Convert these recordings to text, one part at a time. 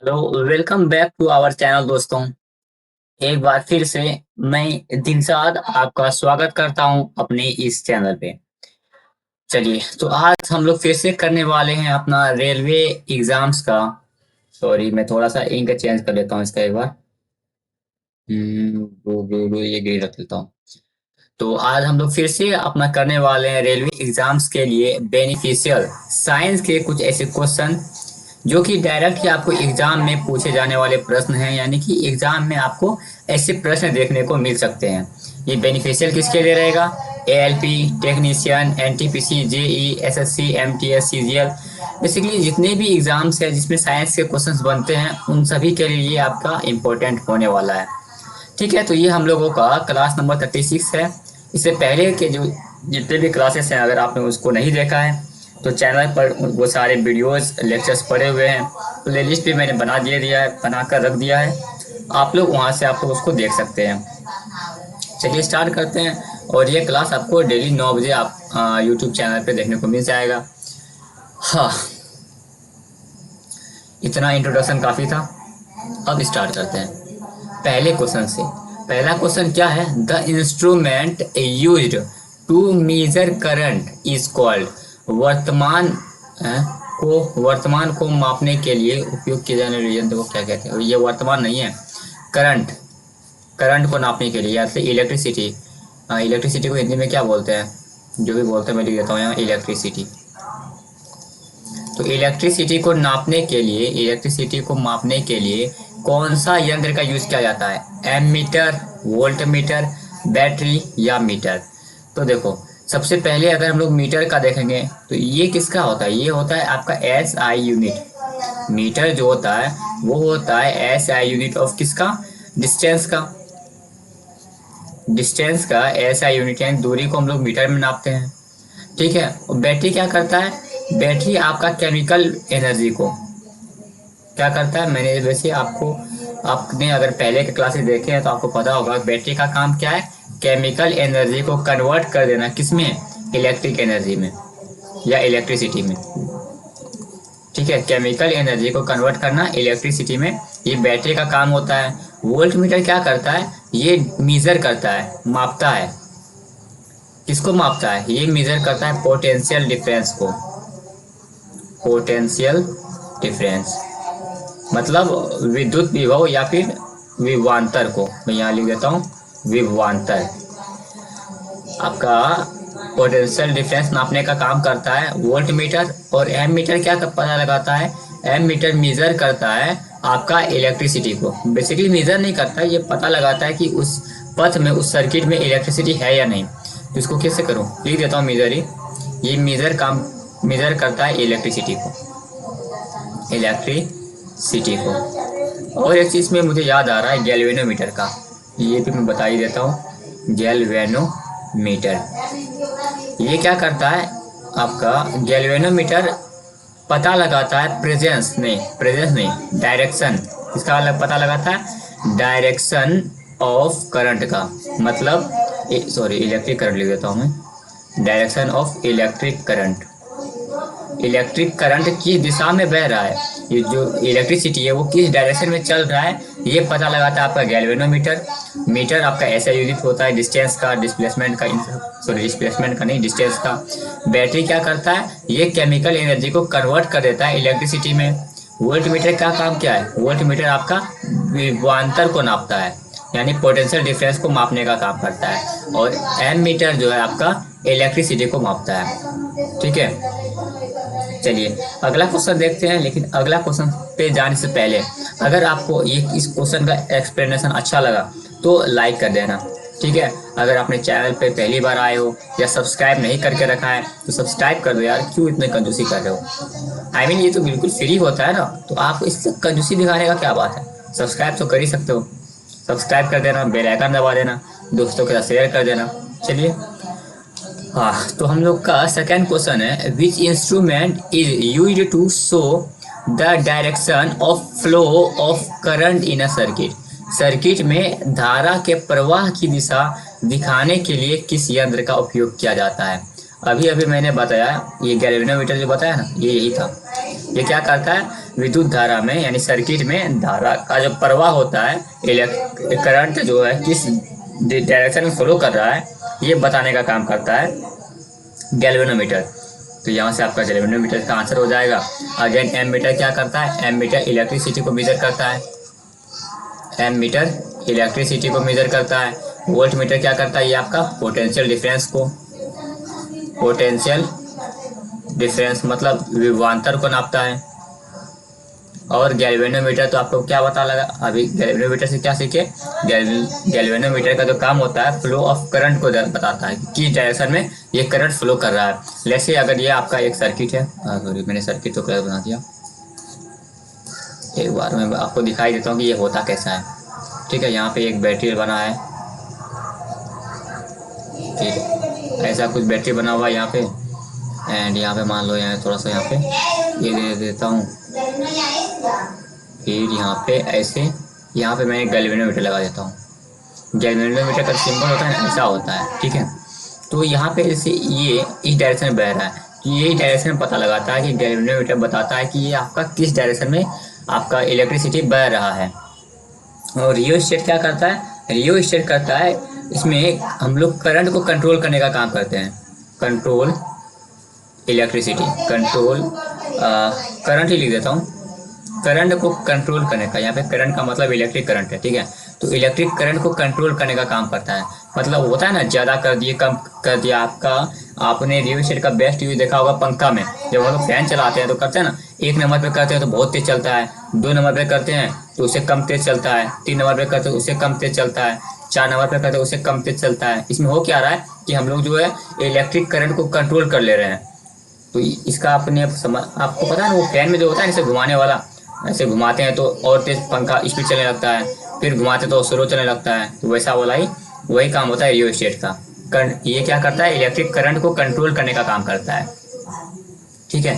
Hello, welcome back to our channel दोस्तों। एक बार फिर से मैं दिनसाद आपका स्वागत करता हूं अपने इस चैनल पे। चलिए, तो आज हम लोग फिर से करने वाले हैं अपना रेलवे एग्जाम्स का। सॉरी, मैं थोड़ा सा इंक चेंज कर लेता हूं इसका एक बार। ये ग्रीन रख लेता हूँ। तो आज हम लोग फिर से अपना करने वाले हैं रेलवे एग्जाम्स के लिए बेनिफिशियल साइंस के कुछ ऐसे क्वेश्चन जो कि डायरेक्ट ही आपको एग्जाम में पूछे जाने वाले प्रश्न हैं, यानी कि एग्जाम में आपको ऐसे प्रश्न देखने को मिल सकते हैं। ये बेनिफिशियल किसके लिए रहेगा? ALP, technician, NTPC, JE, SSC, MTS, CGL, basically जितने भी एग्जाम्स हैं जिसमें साइंस के क्वेश्चंस बनते हैं उन सभी के लिए ये आपका इम्पोर्टेंट होने वाला है। ठीक है, तो ये हम लोगों का क्लास नंबर 36 है। इससे पहले के जो जितने भी क्लासेस हैं, अगर आपने उसको नहीं देखा है तो चैनल पर वो सारे वीडियोस लेक्चर्स पड़े हुए हैं। प्ले लिस्ट भी मैंने दिया है, बना कर रख दिया है। आप लोग वहाँ से आप लोग उसको देख सकते हैं। चलिए स्टार्ट करते हैं। और ये क्लास आपको डेली 9 बजे आप यूट्यूब चैनल पे देखने को मिल जाएगा। हाँ, इतना इंट्रोडक्शन काफ़ी था। अब स्टार्ट करते हैं पहले क्वेश्चन से। पहला क्वेश्चन क्या है? The instrument used to measure current is called. वर्तमान वर्तमान को मापने के लिए उपयोग किए जाने वाले यंत्र को क्या कहते हैं? ये वर्तमान नहीं है, करंट। करंट को नापने के लिए, या फिर इलेक्ट्रिसिटी। इलेक्ट्रिसिटी को हिंदी में क्या बोलते हैं? जो भी बोलते हैं मैं लिख देता हूँ यहाँ, इलेक्ट्रिसिटी। तो इलेक्ट्रिसिटी को नापने के लिए, इलेक्ट्रिसिटी को मापने के लिए कौन सा यंत्र का यूज किया जाता है? एमीटर, वोल्ट मीटर, बैटरी या मीटर? तो देखो, सबसे पहले अगर हम लोग मीटर का देखेंगे तो ये किसका होता है? ये होता है आपका एस आई यूनिट। मीटर जो होता है वो होता है एस आई यूनिट ऑफ किसका? डिस्टेंस का। डिस्टेंस का एस आई यूनिट यानी दूरी को हम लोग मीटर में नापते हैं। ठीक है, और बैटरी क्या करता है? बैटरी आपका केमिकल एनर्जी को क्या करता है? मैंने वैसे आपको, आपने अगर पहले के क्लासेस देखे हैं तो आपको पता होगा बैटरी का काम क्या है? केमिकल एनर्जी को कन्वर्ट कर देना, किसमें? इलेक्ट्रिक एनर्जी में या इलेक्ट्रिसिटी में। ठीक है, केमिकल एनर्जी को कन्वर्ट करना इलेक्ट्रिसिटी में, ये बैटरी का काम होता है। वोल्ट मीटर क्या करता है? ये मीजर करता है, मापता है। किसको मापता है? ये मेजर करता है पोटेंशियल डिफरेंस को। पोटेंशियल डिफरेंस मतलब विद्युत विभव या फिर विभवांतर को मैं यहाँ लिख देता हूँ, विभवांतर। आपका पोटेंशियल डिफरेंस नापने का काम करता है वोल्ट मीटर। और एम मीटर क्या पता लगाता है? एम मीटर मेजर करता है आपका इलेक्ट्रिसिटी को। बेसिकली मेजर नहीं करता, ये पता लगाता है कि उस पथ में, उस सर्किट में इलेक्ट्रिसिटी है या नहीं। तो इसको कैसे करूँ? लिख देता हूँ मेजर ही। ये मेजर करता है इलेक्ट्रिसिटी को, इलेक्ट्रिसिटी को। और एक चीज़ में मुझे याद आ रहा है, गैल्वेनोमीटर का, ये भी मैं बता ही देता हूँ। गैल्वेनोमीटर ये क्या करता है? आपका गैल्वेनोमीटर पता लगाता है प्रेजेंस नहीं, डायरेक्शन। इसका पता लगाता है डायरेक्शन ऑफ करंट का, मतलब सॉरी इलेक्ट्रिक करंट लिख देता हूँ मैं। Direction of electric current, electric current किस दिशा में बह रहा है, ये जो इलेक्ट्रिसिटी है वो किस डायरेक्शन में चल रहा है, ये पता लगाता है आपका गैल्वेनोमीटर। मीटर आपका ऐसा यूनिट होता है डिस्टेंस का, डिस्प्लेसमेंट का, सॉरी डिस्प्लेसमेंट का नहीं, डिस्टेंस का। बैटरी क्या करता है? ये केमिकल एनर्जी को कन्वर्ट कर देता है इलेक्ट्रिसिटी में। वोल्ट मीटर का काम क्या है? वोल्ट मीटर आपका विभवांतर को नापता है, यानी पोटेंशियल डिफरेंस को मापने का काम करता है। और एम मीटर जो है आपका इलेक्ट्रिसिटी को मापता है। ठीक है, चलिए अगला क्वेश्चन देखते हैं। लेकिन अगला क्वेश्चन पे जाने से पहले, अगर आपको ये इस क्वेश्चन का एक्सप्लेनेशन अच्छा लगा तो लाइक कर देना। ठीक है, अगर आपने चैनल पे पहली बार आए हो या सब्सक्राइब नहीं करके रखा है तो सब्सक्राइब कर दो यार, क्यों इतने कंजूसी कर रहे हो? आई मीन ये तो बिल्कुल फ्री होता है ना, तो आप इससे कंजूसी दिखाने का क्या बात है? सब्सक्राइब तो कर ही सकते हो। सब्सक्राइब कर देना, बेल आइकन दबा देना, दोस्तों के साथ शेयर कर देना। चलिए, हाँ, तो हम लोग का सेकेंड क्वेश्चन है, which instrument is used to show the direction of flow of current in a circuit. Circuit में धारा के प्रवाह की दिशा दिखाने के लिए किस यंत्र का उपयोग किया जाता है? अभी अभी मैंने बताया, ये गैल्वेनोमीटर जो बताया ना, ये यही था। ये क्या करता है? विद्युत धारा में यानी सर्किट में धारा का जो प्रवाह होता है, करंट जो है किस डायरेक्शन में फ्लो कर रहा है, ये बताने का काम करता है गैल्वेनोमीटर। तो यहाँ से आपका गैल्वेनोमीटर का आंसर हो जाएगा। अगेन एमीटर क्या करता है? एमीटर इलेक्ट्रिसिटी को मेजर करता है, एमीटर इलेक्ट्रिसिटी को मेजर करता है। वोल्ट मीटर क्या करता है? ये आपका पोटेंशियल डिफरेंस को, पोटेंशियल डिफरेंस मतलब विभवांतर को नापता है। और गैल्वेनोमीटर तो आपको क्या पता लगा अभी, गैल्वेनोमीटर से क्या सीखे? गैल्वेनोमीटर का जो काम होता है फ्लो ऑफ करंट को बताता है कि किस डायरेक्शन में ये करंट फ्लो कर रहा है। जैसे अगर ये आपका एक सर्किट है, सॉरी मैंने सर्किट तो क्लियर बना दिया, एक बार मैं आपको दिखाई देता हूँ कि ये होता कैसा है। ठीक है, यहाँ पे एक बैटरी बना है, ठीक ऐसा कुछ बैटरी बना हुआ है यहाँ पे, एंड यहाँ पे मान लो यहाँ थोड़ा सा यहाँ पे ये दे देता हूँ, फिर यहाँ पे ऐसे यहाँ पे मैं एक गैल्वेनोमीटर लगा देता हूँ। गैल्वेनोमीटर का सिंबल होता है ऐसा होता है, ठीक है। तो यहाँ पे जैसे ये इस डायरेक्शन में बह रहा है, तो ये डायरेक्शन में पता लगाता है कि गैल्वेनोमीटर बताता है कि ये आपका किस डायरेक्शन में आपका इलेक्ट्रिसिटी बह रहा है। और रियोस्टेट क्या करता है? रियोस्टेट करता है, इसमें हम लोग करंट को कंट्रोल करने का काम करते हैं। कंट्रोल इलेक्ट्रिसिटी, कंट्रोल करंट ही लिख देता हूँ, करंट को कंट्रोल करने का। यहाँ पे करंट का मतलब इलेक्ट्रिक करंट है, ठीक है। तो इलेक्ट्रिक करंट को कंट्रोल करने का काम करता है। मतलब होता है ना, ज़्यादा कर दिए कम कर दिया। आपने रियोस्टेट का बेस्ट यूज देखा होगा पंखा में, जब हम लोग फैन चलाते हैं तो करते हैं ना, 1 नंबर पे करते हैं तो बहुत तेज चलता है, 2 नंबर पे करते हैं तो उससे कम तेज चलता है, 3 नंबर पे करते हैं तो उससे कम तेज चलता है, 4 नंबर पे करते हैं उससे कम तेज चलता है। इसमें हो क्या रहा है कि हम लोग जो है इलेक्ट्रिक करंट को कंट्रोल कर ले रहे हैं। तो इसका आपको पता है ना, वो फैन में जो होता है इसे घुमाने वाला, ऐसे घुमाते हैं तो और तेज पंखा स्पीड चलने लगता है, फिर घुमाते तो स्लो चलने लगता है। तो वैसा वाला ही वही काम होता है रियोस्टेट का। ये क्या करता है? इलेक्ट्रिक करंट को कंट्रोल करने का काम करता है, ठीक है।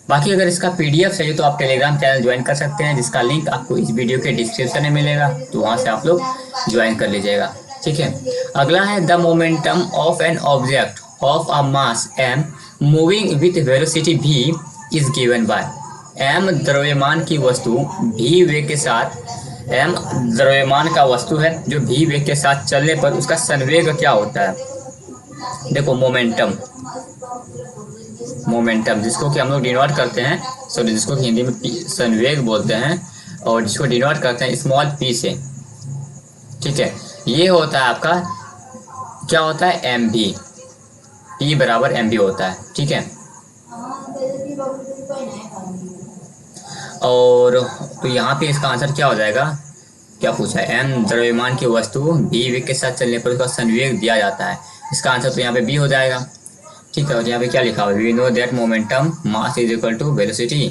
बाकी अगर इसका PDF चाहिए तो आप टेलीग्राम चैनल ज्वाइन कर सकते हैं, जिसका लिंक आपको इस वीडियो के डिस्क्रिप्शन में मिलेगा, तो वहाँ से आप लोग ज्वाइन कर लीजिएगा, ठीक है। अगला है the momentum of an object of a mass m moving with velocity v is given by. m द्रव्यमान की वस्तु v वेग के साथ, m द्रव्यमान का वस्तु है जो v वेग के साथ चलने पर उसका संवेग क्या होता है? देखो मोमेंटम, मोमेंटम जिसको कि हम लोग डिनोट करते हैं, सॉरी जिसको कि हिंदी में संवेग बोलते हैं, और जिसको डिनोट करते हैं स्मॉल p से, ठीक है। ये होता है आपका क्या होता है? mv, p बराबर mv होता है, ठीक है। और तो यहाँ पे इसका आंसर क्या हो जाएगा? क्या पूछा है? m द्रव्यमान की वस्तु v वेग के साथ चलने पर उसका संवेग दिया जाता है। इसका आंसर तो यहाँ पे b हो जाएगा, ठीक है। और यहाँ पे क्या लिखा हुआ है? We know that momentum mass is equal to velocity,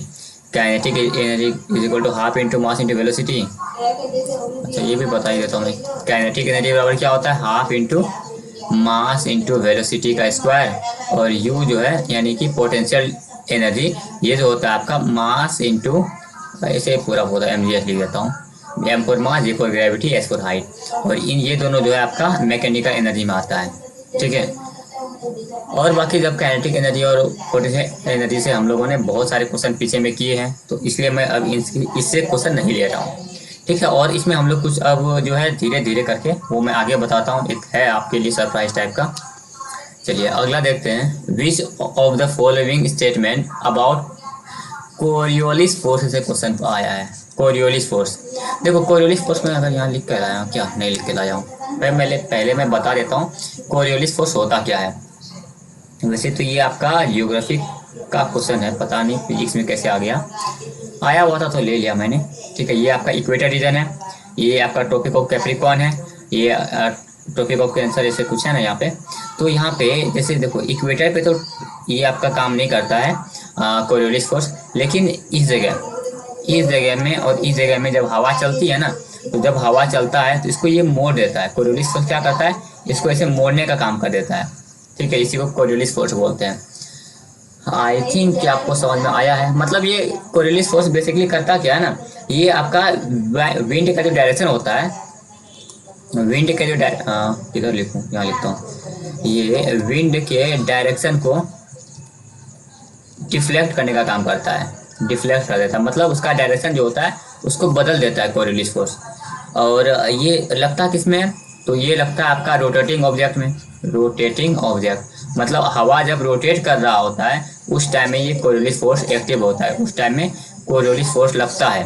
kinetic energy is equal to half into mass into velocity. अच्छा ये भी बता ही देता हूँ मैं, काइनेटिक एनर्जी बराबर क्या होता है? Half into mass into velocity का स्क्वायर, और u जो है यानी कि पोटेंशियल एनर्जी, ये जो होता है आपका मास इंटू, ऐसे पूरा होता है mgs लिख देता हूँ, m for mass, g for gravity, s for height. और ये दोनों जो है आपका मैकेनिकल एनर्जी में आता है, ठीक है। और बाकी जब काइनेटिक एनर्जी और पोटेंशियल एनर्जी से हम लोगों ने बहुत सारे क्वेश्चन पीछे में किए हैं, तो इसलिए मैं अब इससे क्वेश्चन नहीं ले रहा हूँ, ठीक है। और इसमें हम लोग कुछ अब जो है धीरे धीरे करके वो मैं आगे बताता हूँ, एक है आपके लिए सरप्राइज टाइप का। चलिए अगला देखते हैं। विच of the following statement about Coriolis force से क्वेश्चन आया है। कोरियोलिस फोर्स, देखो कोरियोलिस फोर्स में अगर यहाँ लिख के लाया हूँ, क्या नहीं लिख के लाया हूँ, पहले मैं बता देता हूँ कोरियोलिस फोर्स होता क्या है। वैसे तो ये आपका जियोग्राफी का क्वेश्चन है, पता नहीं फिजिक्स में कैसे आ गया, आया हुआ था तो ले लिया मैंने, ठीक है। ये आपका इक्वेटर रीजन है, ये आपका ट्रॉपिक ऑफ कैप्रिकॉर्न है, ये ट्रॉपिक ऑफ कैंसर ऐसे कुछ है ना यहाँ पे। तो यहाँ पे जैसे देखो इक्वेटर पे तो ये आपका काम नहीं करता है कोरियोलिस फोर्स, लेकिन इस जगह में और इस जगह में जब हवा चलती है ना, तो जब हवा चलता है तो इसको ये मोड़ देता है। कोरियोलिस फोर्स क्या करता है? इसको ऐसे मोड़ने का काम कर देता है, ठीक है। इसी को कोरियोलिस फोर्स बोलते हैं। आई थिंक कि आपको समझ में आया है। मतलब ये कोरियोलिस फोर्स बेसिकली करता क्या है ना, ये आपका विंड का जो डायरेक्शन होता है, विंड के जो किधर लिखूँ, यहाँ लिखता हूँ, ये विंड के डायरेक्शन को डिफ्लेक्ट करने का काम करता है, डिफ्लेक्ट कर देता है, मतलब उसका डायरेक्शन जो होता है उसको बदल देता है कोरियोलिस फोर्स। और ये लगता किस में है, तो ये लगता है आपका रोटेटिंग ऑब्जेक्ट में। रोटेटिंग ऑब्जेक्ट मतलब हवा जब रोटेट कर रहा होता है उस टाइम में ये कोरियोलिस फोर्स एक्टिव होता है, उस टाइम में कोरियोलिस फोर्स लगता है।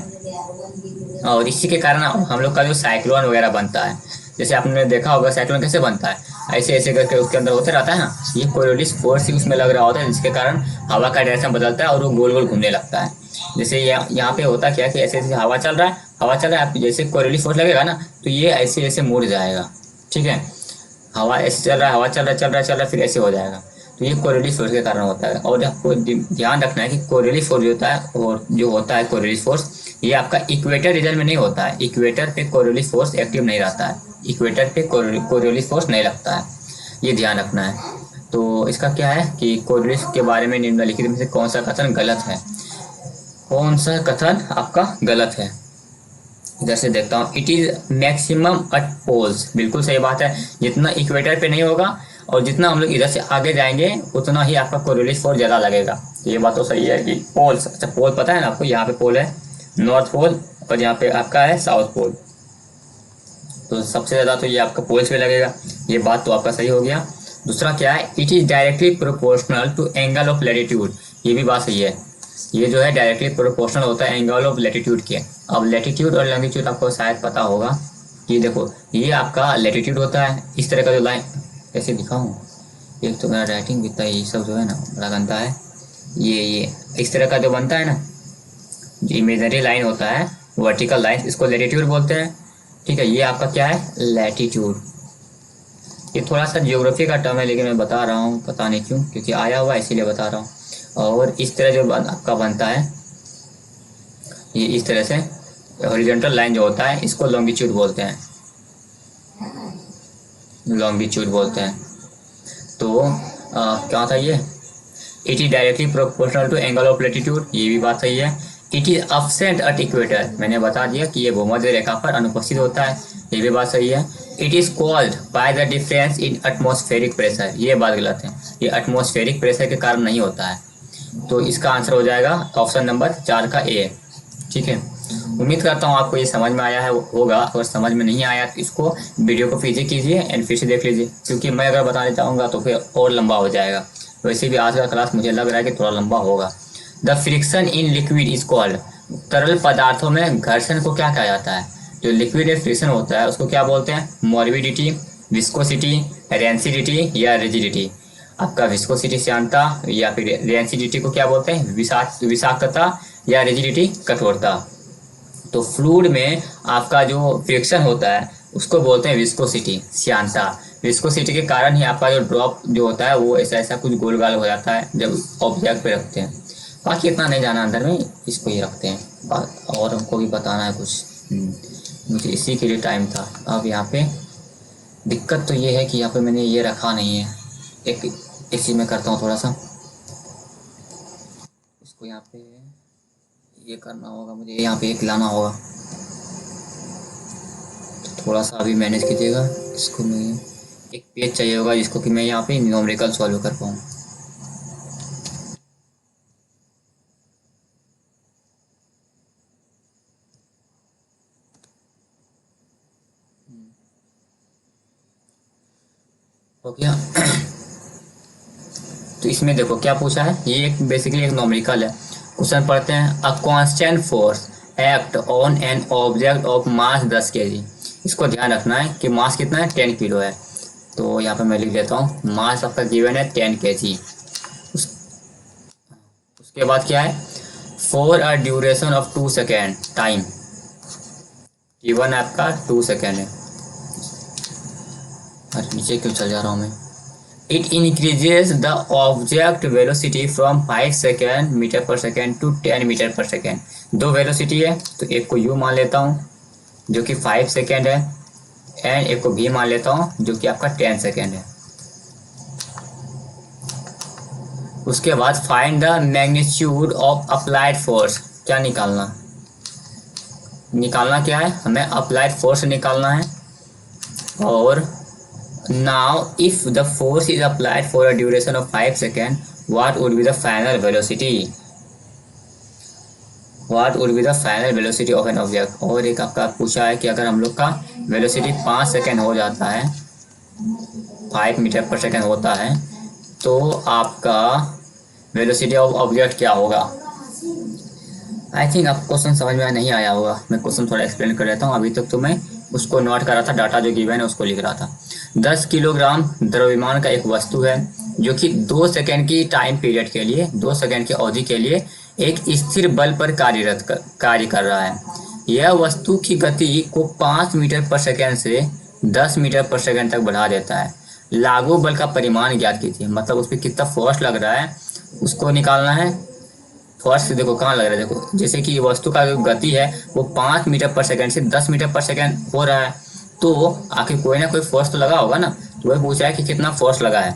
और इसी के कारण हम लोग का जो साइक्लोन वगैरह बनता है, जैसे आपने देखा होगा साइक्लोन कैसे बनता है, ऐसे ऐसे करके उसके अंदर होते रहता है ना, ये कोरियोलिस फोर्स ही उसमें लग रहा होता है, जिसके कारण हवा का डायरेक्शन बदलता है और वो गोल गोल घूमने लगता है। जैसे यहाँ पे होता क्या कि ऐसे ऐसे हवा चल रहा है, हवा चल रहा है, आप जैसे कोरियोलिस फोर्स लगेगा ना तो ये ऐसे ऐसे मुड़ जाएगा। ठीक है, हवा ऐसे चल रहा है, हवा चल रहा है चल रहा है चल रहा है, फिर ऐसे हो जाएगा। तो ये कोरियोलिस फोर्स के कारण होता है। और आपको ध्यान रखना है कि कोरियोलिस फोर्स जो होता है, और जो होता है कोरियोलिस फोर्स, ये आपका इक्वेटर रीजन में नहीं होता है। इक्वेटर पे कोरियोलिस फोर्स एक्टिव नहीं रहता है, इक्वेटर पे कोरियोलिस फोर्स नहीं लगता है, ये ध्यान रखना है। तो इसका क्या है कि कोरियोलिस के बारे में निम्नलिखित में से कौन सा कथन गलत है, कौन सा कथन आपका गलत है। इधर से देखता हूँ, it is maximum at poles, बिल्कुल सही बात है। जितना इक्वेटर पे नहीं होगा और जितना हम लोग इधर से आगे जाएंगे उतना ही आपका कोरियोलिस फोर्स ज़्यादा लगेगा। तो ये बात तो सही है कि पोल्स, अच्छा पोल पता है ना आपको, यहाँ पे पोल है नॉर्थ पोल और यहाँ पे आपका है साउथ पोल, तो सबसे ज़्यादा तो ये आपका पोल्स पे लगेगा, ये बात तो आपका सही हो गया। दूसरा क्या है, it is directly proportional to angle of latitude, ये भी बात सही है। ये जो है डायरेक्टली प्रोपोर्शनल होता है एंगल ऑफ लैटिट्यूड के। अब लैटिट्यूड और लॉन्गिट्यूड आपको शायद पता होगा कि देखो ये आपका लैटिट्यूड होता है, इस तरह का जो लाइन, कैसे दिखाऊँ, एक तो मेरा राइटिंग कितना ये सब जो है ना बड़ा गंदा है, ये इस तरह का जो बनता है ना, जो इमेजनरी लाइन होता है वर्टिकल लाइन, इसको लैटिट्यूड बोलते हैं। ठीक है, ये आपका क्या है लैटिट्यूड। ये थोड़ा सा ज्योग्राफी का टर्म है लेकिन मैं बता रहा हूँ, पता नहीं क्यों, क्योंकि आया हुआ इसीलिए बता रहा हूँ। और इस तरह जो आपका बनता है, ये इस तरह से हॉरिजॉन्टल लाइन जो होता है इसको लॉन्गिट्यूड बोलते हैं, लॉन्गिट्यूड बोलते हैं। तो क्या था ये, it is directly proportional to angle of latitude, ये भी बात सही है। It is absent at equator, मैंने बता दिया कि ये भूमध्य रेखा पर अनुपस्थित होता है, ये भी बात सही है। It is called by the difference in atmospheric pressure, ये बात गलत है, ये एटमॉस्फेरिक प्रेशर के कारण नहीं होता है। तो इसका आंसर हो जाएगा ऑप्शन नंबर 4 का ए। ठीक है, उम्मीद करता हूँ आपको ये समझ में आया है होगा, अगर समझ में नहीं आया तो इसको वीडियो को पीछे कीजिए एंड फिर से देख लीजिए, क्योंकि मैं अगर बताने चाहूँगा तो फिर और लंबा हो जाएगा। वैसे भी आज का क्लास मुझे लग रहा है कि थोड़ा लंबा होगा। The friction in liquid is called, तरल पदार्थों में घर्षण को क्या कहा जाता है, जो लिक्विड में फ्रिक्शन होता है उसको क्या बोलते हैं, मोर्बिडिटी, विस्कोसिटी, रेंसिडिटी या रिजिडिटी। आपका विस्कोसिटी श्यानता या फिर रेंसिडिटी को क्या बोलते हैं, विषाक्तता या रिजिडिटी कठोरता। तो फ्लूइड में आपका जो फ्रिक्शन होता है उसको बोलते हैं विस्कोसिटी श्यानता। विस्कोसिटी के कारण ही आपका जो ड्रॉप जो होता है वो ऐसा ऐसा कुछ गोल गाल हो जाता है जब ऑब्जेक्ट पे रखते हैं। बाकी इतना नहीं जाना अंदर में, इसको ही रखते हैं। और हमको भी बताना है कुछ, मुझे इसी के लिए टाइम था। अब यहाँ पे दिक्कत तो ये है कि यहाँ पे मैंने ये रखा नहीं है, एक इसी में करता हूँ थोड़ा सा, इसको यहाँ पे ये करना होगा, मुझे यहाँ पे एक लाना होगा, तो थोड़ा सा अभी मैनेज कीजिएगा। इसको मैं एक पेज चाहिए होगा जिसको कि मैं यहाँ पे न्यूमेरिकल सॉल्व कर पाऊँ। हो गया। तो इसमें देखो क्या पूछा है, ये एक बेसिकली एक न्यूमेरिकल है। क्वेश्चन पढ़ते हैं, a constant force act on an object of mass 10 kg। इसको ध्यान रखना है कि मास कितना है, 10 किलो है। तो यहाँ पे मैं लिख देता हूँ, मास आपका गिवन है 10 kg। उसके बाद क्या है, for a duration of 2 second time, given आपका 2 सेकेंड है। अरे नीचे क्यों चल जा रहा हूँ मैं। It increases the object velocity from 5 second metre per second to 10 metre per second. दो वेलोसिटी है तो एक को u मान लेता हूँ जो कि 5 सेकेंड है, एंड एक को v मान लेता हूँ जो कि आपका 10 सेकेंड है। उसके बाद find the magnitude of applied force, क्या निकालना, निकालना क्या है, हमें अप्लाइड फोर्स निकालना है। और now if the force is applied for a duration of 5 seconds, what would be the final velocity? What would be the final velocity of an object. और एक आपका पूछा है कि अगर हम लोग का वेलोसिटी 5 सेकेंड हो जाता है, 5 मीटर पर सेकेंड होता है, तो आपका वेलोसिटी ऑफ ऑब्जेक्ट क्या होगा। आई थिंक आपको क्वेश्चन समझ में नहीं आया होगा, मैं क्वेश्चन थोड़ा एक्सप्लेन कर देता हूँ। अभी तक तो मैं उसको नोट कर रहा था, डाटा जो गिवन है उसको लिख रहा था। 10 किलोग्राम द्रव्यमान का एक वस्तु है जो कि 2 सेकेंड की टाइम पीरियड के लिए, 2 सेकेंड की अवधि के लिए एक स्थिर बल पर कार्य कर रहा है। यह वस्तु की गति को 5 मीटर पर सेकेंड से 10 मीटर पर सेकेंड तक बढ़ा देता है। लागू बल का परिमाण ज्ञात कीजिए, मतलब उस पर कितना फोर्स लग रहा है उसको निकालना है। फोर्स देखो कहाँ लग रहा है, देखो जैसे कि वस्तु का जो गति है वो 5 मीटर पर सेकेंड से 10 मीटर पर सेकेंड हो रहा है, तो आखिर कोई ना कोई फोर्स तो लगा होगा ना। तो वह पूछ रहा है कि कितना फोर्स लगा है।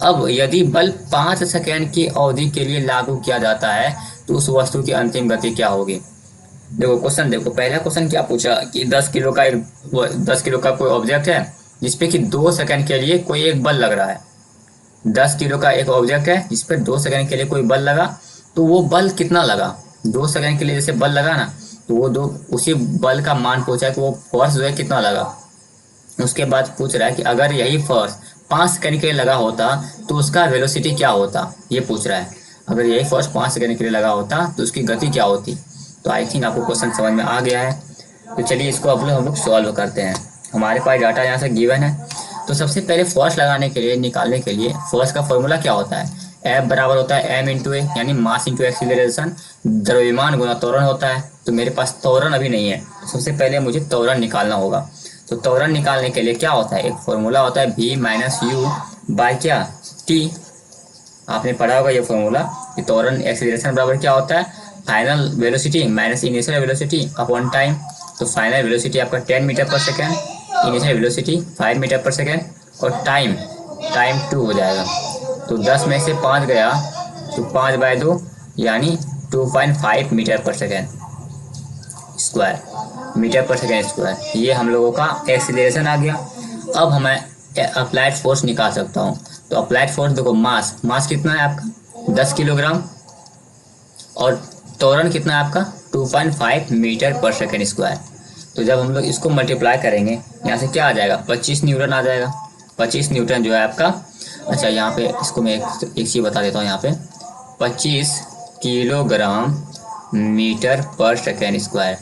अब यदि बल 5 सेकेंड की अवधि के लिए लागू किया जाता है तो उस वस्तु की अंतिम गति क्या होगी। देखो क्वेश्चन, देखो पहला क्वेश्चन क्या पूछा कि 10 किलो का कोई ऑब्जेक्ट है जिसपे कि 2 सेकेंड के लिए कोई एक बल लग रहा है। 10 किलो का एक ऑब्जेक्ट है जिसपे 2 सेकेंड के लिए कोई बल लगा, तो वो बल कितना लगा। 2 सेकेंड के लिए जैसे बल लगा ना, तो वो दो उसी बल का मान पूछा है कि वो फोर्स जो है कितना लगा। उसके बाद पूछ रहा है कि अगर यही फोर्स 5 सेकेंड के लिए लगा होता तो उसका वेलोसिटी क्या होता, ये पूछ रहा है। अगर यही फोर्स 5 सेकेंड के लिए लगा होता तो उसकी गति क्या होती। तो आई थिंक आपको क्वेश्चन समझ में आ गया है। तो चलिए इसको अब हम लोग सॉल्व करते हैं। हमारे पास डाटा यहाँ से गिवन है, तो सबसे पहले फोर्स लगाने के लिए, निकालने के लिए फोर्स का फॉर्मूला क्या होता है। एफ बराबर होता है एम इंटू ए, यानी मास इंटू एक्सीलरेशन, द्रव्यमान गुना त्वरण होता है। तो मेरे पास त्वरण अभी नहीं है, तो सबसे पहले मुझे त्वरण निकालना होगा। तो त्वरण निकालने के लिए क्या होता है, एक फॉर्मूला होता है v माइनस यू बाय क्या टी। आपने पढ़ा होगा ये फॉर्मूला कि त्वरण एक्सीलरेशन बराबर क्या होता है, final velocity minus initial velocity upon time. तो फाइनल वेलोसिटी आपका 10 metre per second, initial velocity 5 metre per second, और टाइम 2 हो जाएगा। तो 10 में से 5 गया तो 5/2 यानी 2.5 metre per second square, metre per second square. ये हम लोगों का एक्सीलरेशन आ गया। अब हमें अप्लाइड फोर्स निकाल सकता हूँ। तो अप्लाइड फोर्स देखो, मास कितना है आपका 10 किलोग्राम, और त्वरण कितना है आपका 2.5 मीटर पर सेकेंड स्क्वायर। तो जब हम लोग इसको मल्टीप्लाई करेंगे यहाँ से क्या आ जाएगा, 25 न्यूटन आ जाएगा। 25 न्यूटन जो है आपका, अच्छा यहाँ पे इसको मैं एक चीज़ बता देता हूँ। यहाँ पे 25 kilogram metre per second square.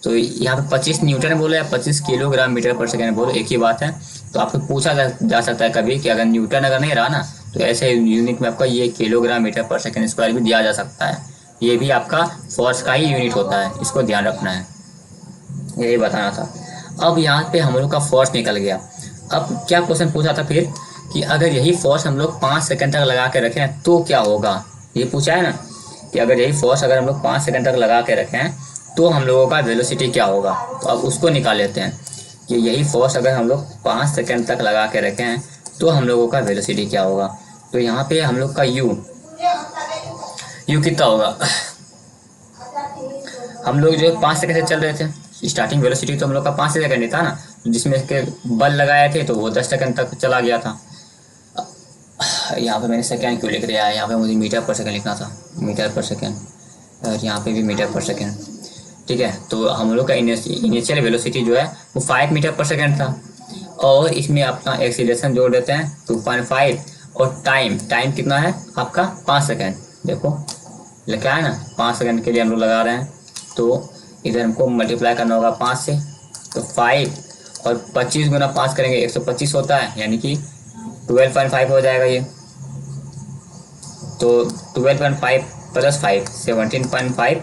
तो यहाँ पे 25 न्यूटन बोलो या 25 किलोग्राम मीटर पर सेकेंड बोलो, एक ही बात है। तो आपको पूछा जा सकता है कभी कि अगर न्यूटन अगर नहीं रहा ना, तो ऐसे यूनिट में आपका ये kilogram metre per second square भी दिया जा सकता है। ये भी आपका फोर्स का ही यूनिट होता है, इसको ध्यान रखना है, यही बताना था। अब यहाँ पे हम लोग का फोर्स निकल गया। अब क्या क्वेश्चन पूछा था फिर कि अगर यही फोर्स हम लोग 5 सेकंड तक लगा के रखें तो क्या होगा। ये पूछा है ना कि अगर यही फोर्स अगर हम लोग 5 सेकंड तक लगा के रखें तो हम लोगों का वेलोसिटी क्या होगा। तो अब उसको निकाल लेते हैं कि यही फोर्स अगर हम लोग 5 सेकंड तक लगा के रखें तो हम लोगों का वेलोसिटी क्या होगा। तो यहाँ पे हम लोग का यू कितना होगा। हम लोग जो 5 सेकंड से चल रहे थे, स्टार्टिंग वेलोसिटी तो हम लोग का 5 सेकंड ही था ना, जिसमें के बल लगाए थे तो वो 10 सेकंड तक चला गया था। यहाँ पे मैंने सेकंड क्यों लिख रहा है, यहाँ पे मुझे मीटर पर सेकंड लिखना था, मीटर पर सेकंड, और यहाँ पे भी मीटर पर सेकंड। ठीक है, तो हम लोग का इनिशियल वेलोसिटी जो है वो 5 मीटर पर सेकंड था, और इसमें अपना एक्सीलरेशन जोड़ देते हैं 2.5, और टाइम कितना है आपका 5 सेकंड। देखो लिखा है ना 5 सेकंड के लिए हम लोग लगा रहे हैं, तो इधर हमको मल्टीप्लाई करना होगा 5 से। तो 5 और 25 गुना 5 करेंगे 125 होता है, यानी कि 12.5 हो जाएगा ये। तो 12.5 प्लस 5 17.5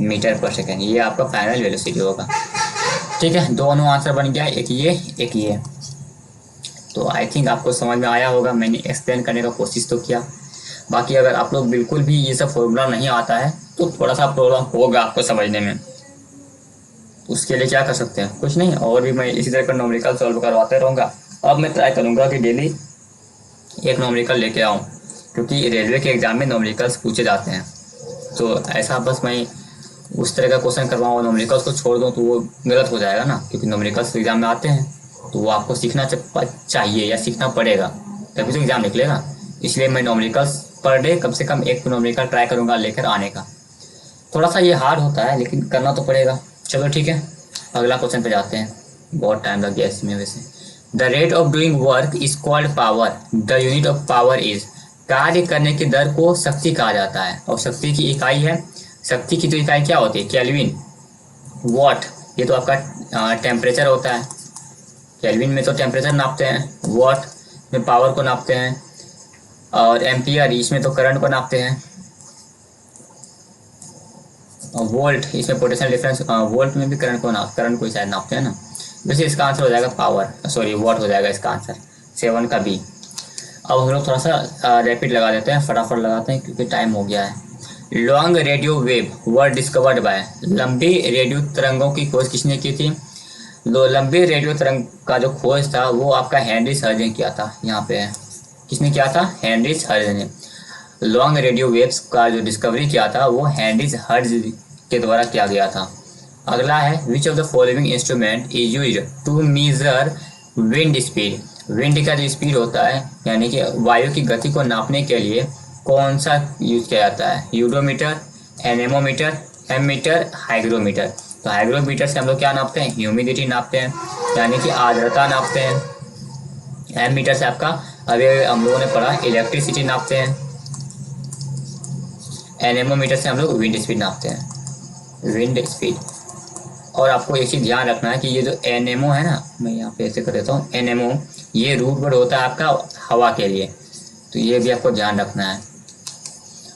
मीटर पर सेकेंड, ये आपका फाइनल वेलोसिटी होगा। ठीक है, दोनों आंसर बन गया, एक ये। तो आई थिंक आपको समझ में आया होगा, मैंने एक्सप्लेन करने का कोशिश तो किया। बाकी अगर आप लोग बिल्कुल भी ये सब फॉर्मूला नहीं आता है तो थोड़ा सा प्रॉब्लम होगा आपको समझने में। उसके लिए क्या कर सकते हैं, कुछ नहीं, और भी मैं इसी तरह का न्यूमेरिकल सॉल्व करवाते रहूँगा। अब मैं ट्राई करूँगा कि डेली एक न्यूमेरिकल लेके आऊँ, क्योंकि रेलवे के एग्ज़ाम में न्यूमेरिकल्स पूछे जाते हैं। तो ऐसा बस मैं उस तरह का क्वेश्चन करवाऊँ, न्यूमेरिकल्स को छोड़ दूँ तो वो गलत हो जाएगा ना, क्योंकि न्यूमेरिकल्स एग्ज़ाम में आते हैं तो वो आपको सीखना चाहिए या सीखना पड़ेगा, तभी तो एग्ज़ाम निकलेगा। इसलिए मैं न्यूमेरिकल्स पर डे कम से कम एक न्यूमेरिकल ट्राई करूँगा लेकर आने का। थोड़ा सा ये हार्ड होता है लेकिन करना तो पड़ेगा। चलो ठीक है, अगला क्वेश्चन पे जाते हैं, बहुत टाइम लग गया इसमें वैसे। The rate of doing work is called power, the unit of power is, कार्य करने की दर को शक्ति कहा जाता है और शक्ति की इकाई है, शक्ति की तो इकाई क्या होती है, केल्विन। वॉट, ये तो आपका टेम्परेचर होता है, केल्विन में तो टेम्परेचर नापते हैं, वॉट में पावर को नापते हैं, और एम्पियर इसमें तो करंट को नापते हैं, और वोल्ट इसमें पोटेंशियल डिफरेंस, वोल्ट में भी करंट को शायद नापते हैं ना। वैसे इसका आंसर हो जाएगा पावर, सॉरी वॉट हो जाएगा इसका आंसर, 7 का बी। अब हम लोग थोड़ा सा रैपिड लगा देते हैं, फटाफट लगाते हैं क्योंकि टाइम हो गया है। Long radio wave were discovered by, लंबी रेडियो तरंगों की खोज किसने की थी। लंबी रेडियो तरंग का जो खोज था वो आपका हेनरी हर्ट्ज ने किया था, यहाँ पे है, किसने किया था, हेनरी हर्ट्ज ने। लॉन्ग रेडियो वेव्स का जो डिस्कवरी किया था वो हेनरी हर्ट्ज के द्वारा किया गया था। अगला है which of the following instrument is used to measure wind speed, wind का जो स्पीड होता है यानी कि वायु की गति को नापने के लिए कौन सा यूज किया जाता है, यूडोमीटर, एनेमोमीटर, एमीटर, हाइग्रोमीटर। तो हाइग्रोमीटर से हम लोग क्या नापते हैं, ह्यूमिडिटी नापते हैं यानी कि आर्द्रता नापते हैं। एमीटर से आपका अभी हम लोगों ने पढ़ा इलेक्ट्रिसिटी नापते हैं। एनेमोमीटर से हम लोग विंड स्पीड नापते हैं, विंड स्पीड। और आपको एक चीज़ ध्यान रखना है कि ये जो एनएमओ है ना, मैं यहाँ पे ऐसे कर देता हूँ, एनएमओ ये रूट वर्ड होता है आपका हवा के लिए, तो ये भी आपको ध्यान रखना है।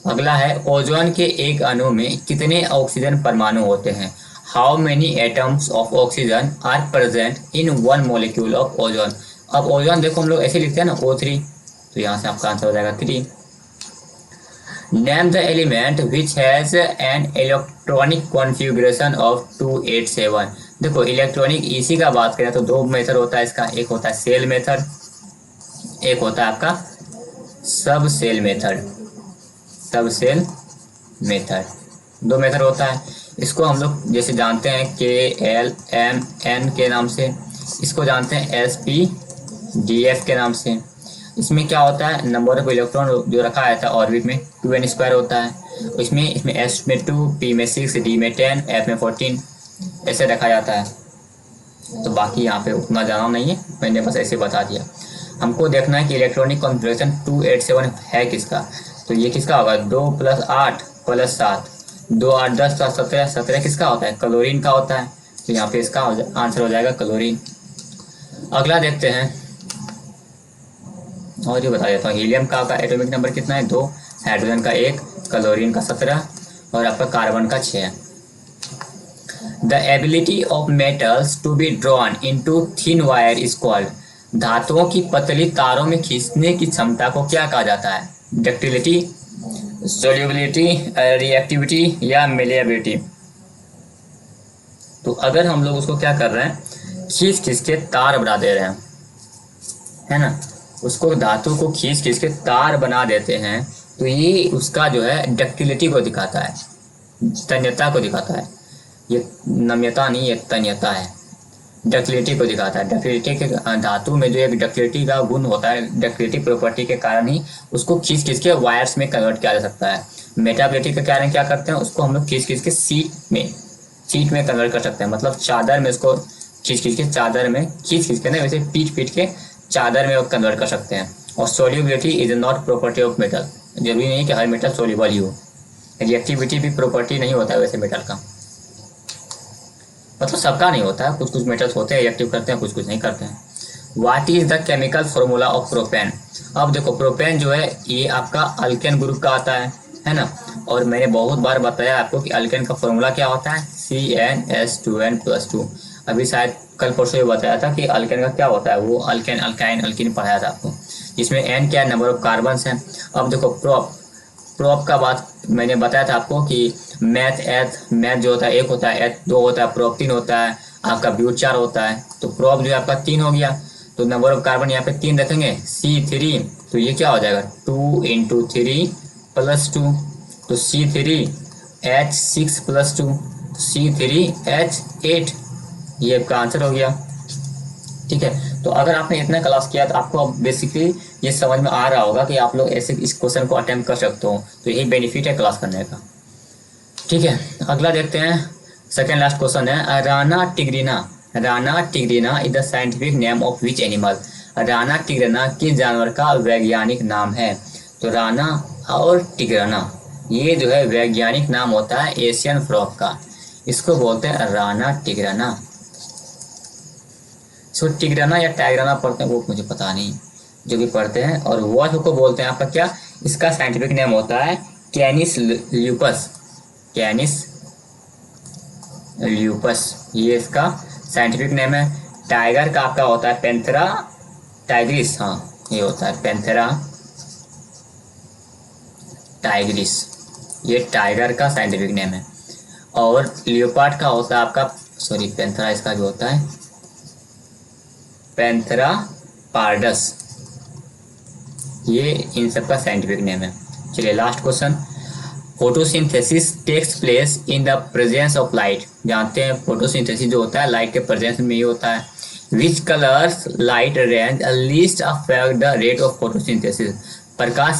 अगला है ओजोन के एक अणु में कितने ऑक्सीजन परमाणु होते हैं, how many atoms of oxygen are present in one molecule of ozone. अब ओजोन देखो हम लोग ऐसे लिखते हैं ना O3, तो यहाँ से आपका आंसर हो जाएगा 3। Name the element which has an electronic configuration of 287। देखो इलेक्ट्रॉनिक इसी का बात करें तो 2 मेथड होता है इसका, एक होता है सेल मेथड, एक होता है आपका सब सेल मेथड, सब सेल मेथड, 2 मेथड होता है। इसको हम लोग जैसे जानते हैं KLMN के नाम से, इसको जानते हैं SPDF के नाम से। इसमें क्या होता है, नंबर ऑफ इलेक्ट्रॉन जो रखा रहता है ऑर्बिट में 2n² होता है, इसमें S में 2, P में 6, D में 10, F में 14 ऐसे रखा जाता है। तो बाकी यहाँ पे उतना जाना नहीं है, मैंने बस ऐसे बता दिया। हमको देखना है कि इलेक्ट्रॉनिक कॉन्फ़िगरेशन 287 है किसका, तो ये किसका होगा, 2 + 8 + 7, 2 8 10 17, 17 किसका होता है, क्लोरीन का होता है, तो यहाँ पे इसका आंसर हो जाएगा क्लोरीन। अगला देखते हैं, और ये बता देता हूँ, हीलियम का एटॉमिक नंबर कितना है, 2, हाइड्रोजन का 1, क्लोरीन का 17 और आपका कार्बन का 6। The ability of metals to be drawn into thin wire is called, धातुओं की पतली तारों में खींचने की क्षमता को क्या कहा जाता है, डक्टिलिटी, सोल्यूबिलिटी, रिएक्टिविटी या मेलिएबिलिटी। तो अगर हम लोग उसको क्या कर रहे हैं, खींच खींच के तार बना दे रहे हैं, है ना, उसको धातु को खींच खींच के तार बना देते हैं, तो ये उसका जो है डक्टिलिटी को दिखाता है, तन्यता को दिखाता है। ये नम्यता नहीं, ये तन्यता है, डक्टिलिटी को दिखाता है। डक्टिलिटी के धातु में जो एक डक्टिलिटी का गुण होता है, डक्टिलिटी प्रॉपर्टी के कारण ही उसको खींच खींच के वायर्स में कन्वर्ट किया जा सकता है। मेटाबिलिटी के कारण क्या करते हैं, उसको हम लोग खींच खींच के सीट में कन्वर्ट कर सकते हैं, मतलब चादर में उसको खींच खींच के, चादर में खींच खींच के ना वैसे पीट के चादर में वो कन्वर्ट कर सकते हैं। और solubility is not property of metal, जरूरी नहीं कि हर मेटल सोल्यूबल ही हो। रिएक्टिविटी भी प्रॉपर्टी नहीं होता है वैसे मेटल का, मतलब सबका नहीं होता है, कुछ कुछ मेटल्स होते हैं रिएक्टिव करते हैं, कुछ कुछ नहीं करते हैं। What is the chemical formula of propane. अब देखो प्रोपेन जो है ये आपका अल्केन ग्रुप का आता है ना, और मैंने बहुत बार बताया आपको कि अल्केन का फॉर्मूला क्या होता है, CnH2n+2। अभी शायद कल परसों ये बताया था कि अल्केन का क्या होता है, वो अल्केन, अल्काइन, अल्किन पढ़ाया था आपको। इसमें n क्या है, नंबर ऑफ कार्बन्स हैं। अब देखो प्रोप का बात मैंने बताया था आपको कि मैथ जो होता है 1 होता है, एथ 2 होता है, प्रोप 3 होता है, आपका ब्यूट 4 होता है। तो प्रोप जो है आपका 3 हो गया, तो नंबर ऑफ कार्बन यहाँ पे 3 रखेंगे, C3, तो ये क्या हो जाएगा 2 × 3 + 2, तो C3H6 + 2, तो C3H8, ये आपका आंसर हो गया। ठीक है, तो अगर आपने इतना क्लास किया तो आपको अब बेसिकली ये समझ में आ रहा होगा कि आप लोग ऐसे इस क्वेश्चन को अटेम्प्ट कर सकते हो, तो यही बेनिफिट है क्लास करने का। ठीक है, अगला देखते हैं। सेकेंड लास्ट क्वेश्चन है, Rana टिग्रिना। Rana टिग्रिना is the scientific name of which animal. Rana टिग्रिना किस जानवर का वैज्ञानिक नाम है? तो राना और टिग्राना, ये जो है वैज्ञानिक नाम होता है एशियन फ्रॉग का। इसको बोलते हैं राना टिग्राना। इसको टिग्राना या टाइग्राना पढ़ते हैं वो मुझे पता नहीं, जो भी पढ़ते हैं। और वॉच को बोलते हैं आपका क्या, इसका साइंटिफिक नेम होता है कैनिस ल्यूपस। कैनिस ल्यूपस, ये इसका साइंटिफिक नेम है। टाइगर का आपका होता है पैंथेरा टाइग्रिस। हाँ, ये होता है पैंथेरा टाइग्रिस, ये टाइगर का साइंटिफिक नेम है। और लियोपार्ड का होता है आपका, सॉरी पैंथेरा इसका जो होता है पैंथेरा पार्डस, ये इन सब का साइंटिफिक नेम है। चलिए last question, photosynthesis takes place in the presence of light. जानते हैं फोटोसिंथेसिस जो होता है लाइट के प्रेजेंस में ही होता है। Which colours light range least affect the rate of photosynthesis. प्रकाश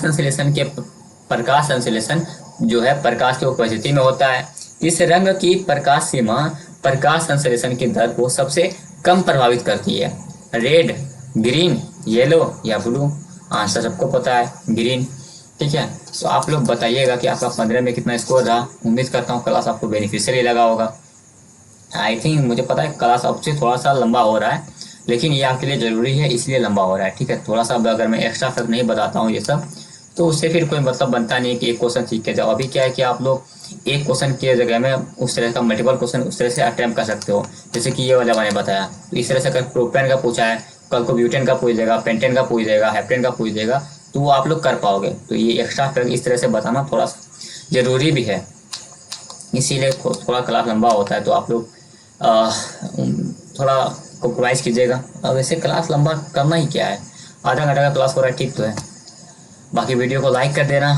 संश्लेषण जो है प्रकाश की उपस्थिति में होता है। इस रंग की प्रकाश सीमा प्रकाश संश्लेषण की दर को सबसे कम प्रभावित करती है। रेड, ग्रीन, येलो या ब्लू। आंसर सबको पता है, ग्रीन। ठीक है, तो आप लोग बताइएगा कि आपका 15 में कितना स्कोर रहा। उम्मीद करता हूँ क्लास आपको बेनिफिशियरी लगा होगा। आई थिंक मुझे पता है क्लास आपसे थोड़ा सा लंबा हो रहा है, लेकिन ये आपके लिए ज़रूरी है इसलिए लंबा हो रहा है। ठीक है, थोड़ा सा अगर मैं एक्स्ट्रा फैक्ट नहीं बताता हूँ ये सब, तो उससे फिर कोई मतलब बनता नहीं कि एक क्वेश्चन सीख के जाओ। अभी क्या है कि आप लोग एक क्वेश्चन की जगह में उस तरह का मल्टीपल क्वेश्चन उस तरह से अटैम्प्ट कर सकते हो। जैसे कि ये वाला मैंने बताया, तो इस तरह से अगर प्रोपेन का पूछा है, कल को ब्यूटेन का पूछ देगा, पेंटेन का पूछ देगा, हेप्टेन का पूछ देगा, तो वो आप लोग कर पाओगे। तो ये एक्स्ट्रा फैक्ट इस तरह से बताना थोड़ा ज़रूरी भी है, इसीलिए थोड़ा क्लास लंबा होता है। तो आप लोग थोड़ा कॉम्प्रोमाइज़ कीजिएगा। अब वैसे क्लास लंबा करना ही क्या है, आधा घंटा का क्लास हो रहा है, ठीक तो है। बाकी वीडियो को लाइक कर देना,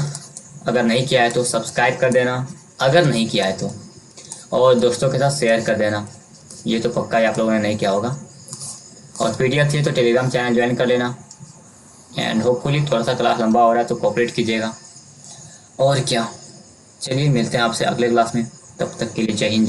अगर नहीं किया है तो सब्सक्राइब कर देना, अगर नहीं किया है तो, और दोस्तों के साथ शेयर कर देना। ये तो पक्का ही आप लोगों ने नहीं किया होगा। और पीडीएफ चाहिए तो टेलीग्राम चैनल ज्वाइन कर लेना। एंड होपफुली थोड़ा सा क्लास लंबा हो रहा है तो कोऑपरेट कीजिएगा। और क्या, चलिए मिलते हैं आपसे अगले क्लास में, तब तक के लिए जय हिंद।